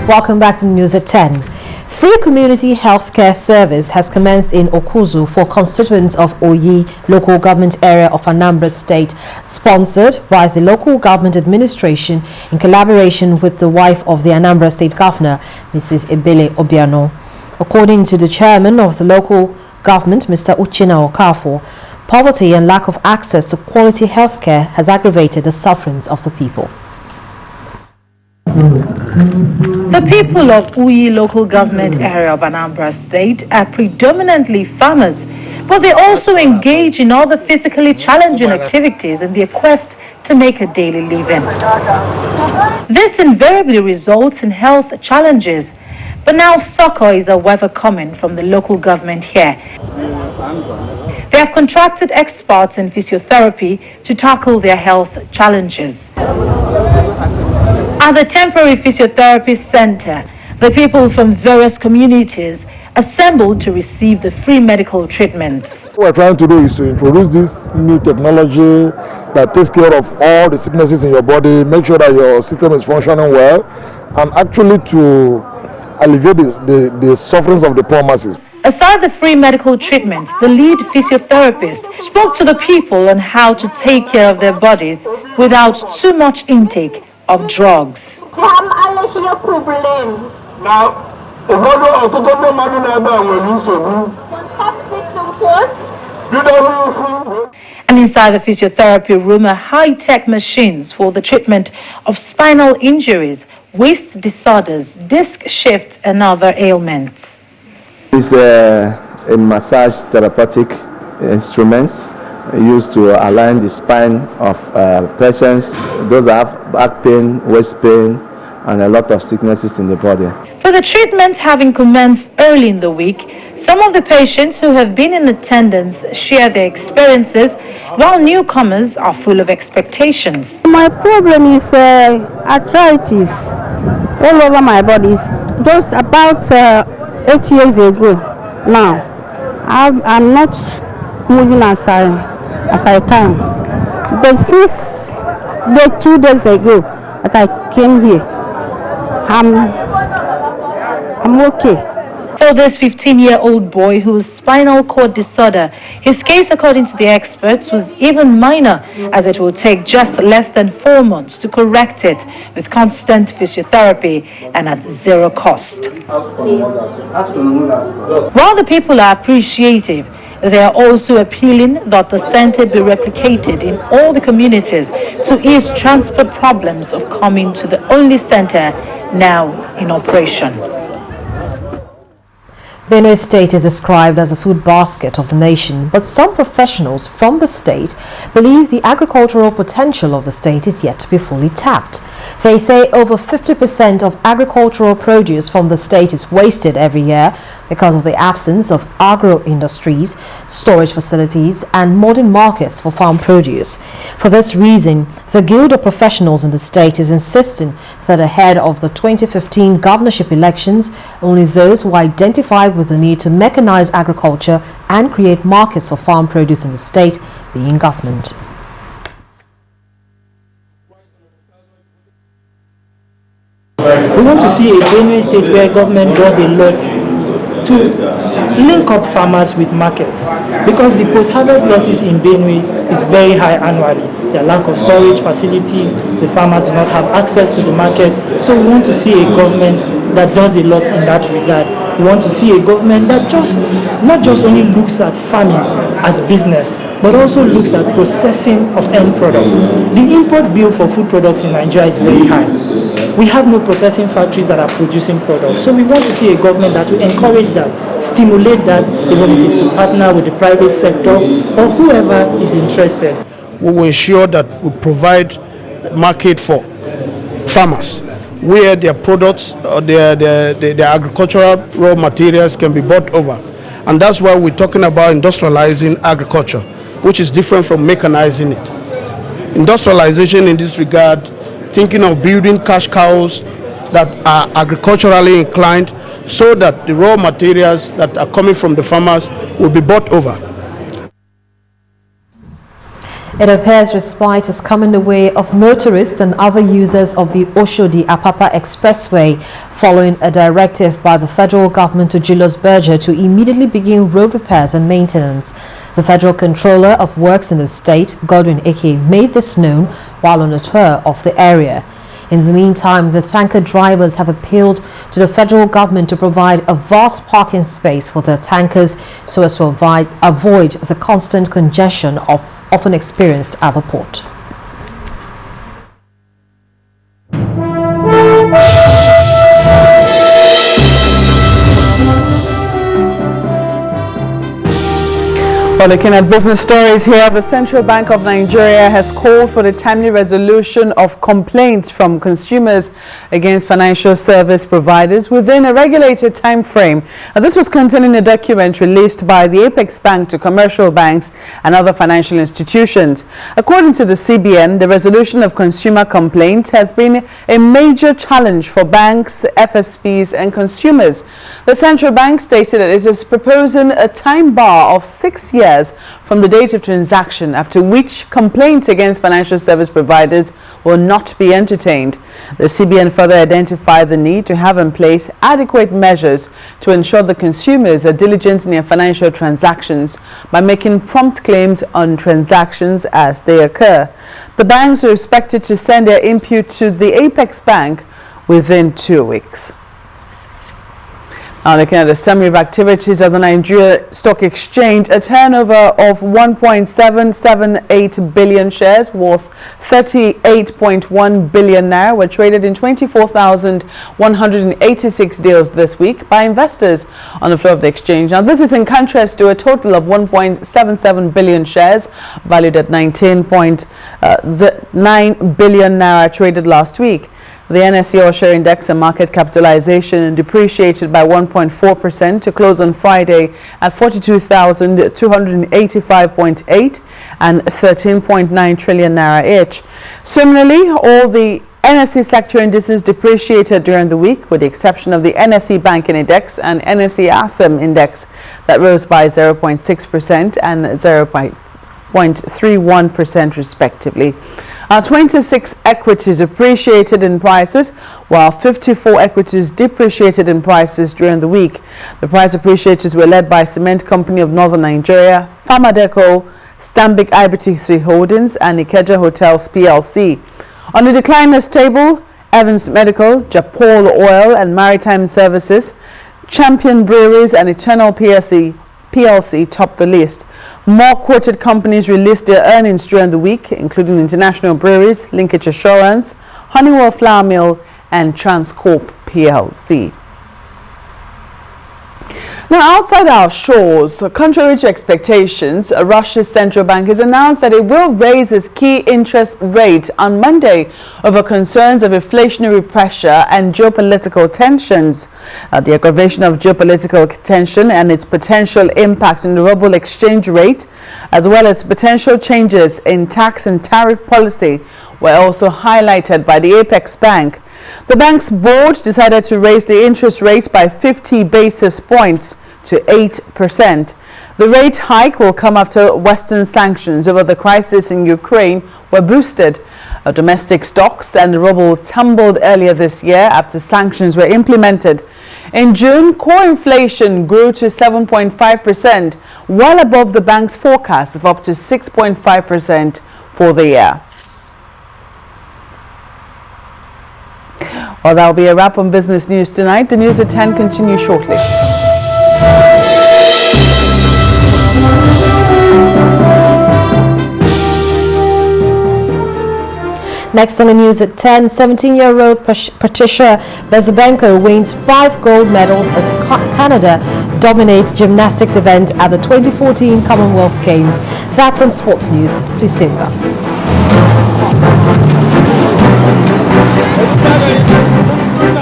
Welcome back to News at 10. Free community healthcare service has commenced in Okuzu for constituents of Oyi local government area of Anambra State, sponsored by the local government administration in collaboration with the wife of the Anambra State Governor, Mrs. Ebele Obiano. According to the chairman of the local government, Mr. Uchina Okafor, poverty and lack of access to quality healthcare has aggravated the sufferings of the people. The people of Uyi local government area of Anambra State are predominantly farmers, but they also engage in other physically challenging activities in their quest to make a daily living. This invariably results in health challenges, but now succor is however coming from the local government here. They have contracted experts in physiotherapy to tackle their health challenges. At the temporary physiotherapy center, the people from various communities assembled to receive the free medical treatments. What we're trying to do is to introduce this new technology that takes care of all the sicknesses in your body, make sure that your system is functioning well, and actually to alleviate the sufferings of the poor masses. Aside the free medical treatments, the lead physiotherapist spoke to the people on how to take care of their bodies without too much intake of drugs. And inside the physiotherapy room are high-tech machines for the treatment of spinal injuries, waist disorders, disc shifts, and other ailments. It's a massage therapeutic instruments used to align the spine of patients, those that have back pain, waist pain, and a lot of sicknesses in the body. For the treatment having commenced early in the week, some of the patients who have been in attendance share their experiences, while newcomers are full of expectations. My problem is arthritis all over my body. Just about 8 years ago now, I'm not moving as I can. But since 2 days ago that I came here, I'm okay. For this 15-year-old boy whose spinal cord disorder, his case, according to the experts, was even minor, as it will take just less than 4 months to correct it with constant physiotherapy and at zero cost. While the people are appreciative, they are also appealing that the center be replicated in all the communities to ease transport problems of coming to the only center now in operation. Benue State is described as a food basket of the nation, but some professionals from the state believe the agricultural potential of the state is yet to be fully tapped. They say over 50% of agricultural produce from the state is wasted every year because of the absence of agro-industries, storage facilities, and modern markets for farm produce. For this reason, the Guild of Professionals in the state is insisting that ahead of the 2015 governorship elections, only those who identify with the need to mechanize agriculture and create markets for farm produce in the state be in government. We want to see a Benue state where government does a lot to link up farmers with markets, because the post-harvest losses in Benue is very high annually. The lack of storage facilities, the farmers do not have access to the market. So we want to see a government that does a lot in that regard. We want to see a government that not just only looks at farming as business, but also looks at processing of end products. The import bill for food products in Nigeria is very high. We have no processing factories that are producing products. So we want to see a government that will encourage that, stimulate that, even if it's to partner with the private sector or whoever is interested. We will ensure that we provide market for farmers where their products, their agricultural raw materials can be bought over. And that's why we're talking about industrializing agriculture, which is different from mechanizing it. Industrialization in this regard, thinking of building cash cows that are agriculturally inclined so that the raw materials that are coming from the farmers will be bought over. It appears respite is coming the way of motorists and other users of the Oshodi-Apapa Expressway following a directive by the federal government to Julius Berger to immediately begin road repairs and maintenance. The Federal Controller of Works in the state, Godwin Eke, made this known while on a tour of the area. In the meantime, the tanker drivers have appealed to the federal government to provide a vast parking space for their tankers so as to avoid the constant congestion often experienced at the port. Well, looking at business stories here, the Central Bank of Nigeria has called for the timely resolution of complaints from consumers against financial service providers within a regulated time frame. This was contained in a document released by the Apex Bank to commercial banks and other financial institutions. According to the CBN, the resolution of consumer complaints has been a major challenge for banks, FSPs and consumers. The Central Bank stated that it is proposing a time bar of 6 years from the date of transaction, after which complaints against financial service providers will not be entertained. The CBN further identified the need to have in place adequate measures to ensure that consumers are diligent in their financial transactions by making prompt claims on transactions as they occur. The banks are expected to send their input to the Apex Bank within 2 weeks. Now looking at the summary of activities of the Nigeria Stock Exchange, a turnover of 1.778 billion shares worth 38.1 billion naira were traded in 24,186 deals this week by investors on the floor of the exchange. Now this is in contrast to a total of 1.77 billion shares valued at 19.9 billion naira traded last week. The NSE All-Share Index and market capitalization depreciated by 1.4% to close on Friday at 42,285.8 and 13.9 trillion naira each. Similarly, all the NSE sector indices depreciated during the week, with the exception of the NSE Banking Index and NSE ASEM Index that rose by 0.6% and 0.31% respectively. 26 equities appreciated in prices, while 54 equities depreciated in prices during the week. The price appreciators were led by Cement Company of Northern Nigeria, Pharmadeco, Stanbic IBTC Holdings, and Ikeja Hotels PLC. On the decliners table, Evans Medical, Japol Oil and Maritime Services, Champion Breweries, and Eternal PLC topped the list. More quoted companies released their earnings during the week, including International Breweries, Linkage Assurance, Honeywell Flour Mill, and Transcorp PLC. Now, outside our shores, contrary to expectations, Russia's central bank has announced that it will raise its key interest rate on Monday over concerns of inflationary pressure and geopolitical tensions. The aggravation of geopolitical tension and its potential impact on the ruble exchange rate, as well as potential changes in tax and tariff policy, were also highlighted by the Apex Bank. The bank's board decided to raise the interest rate by 50 basis points to 8%. The rate hike will come after Western sanctions over the crisis in Ukraine were boosted. Domestic stocks and the ruble tumbled earlier this year after sanctions were implemented. In June, core inflation grew to 7.5%, well above the bank's forecast of up to 6.5% for the year. Well, that will be a wrap on business news tonight. The news at 10 continues shortly. Next on the news at 10, 17-year-old Patricia Bezubenko wins 5 gold medals as Canada dominates gymnastics event at the 2014 Commonwealth Games. That's on Sports News. Please stay with us.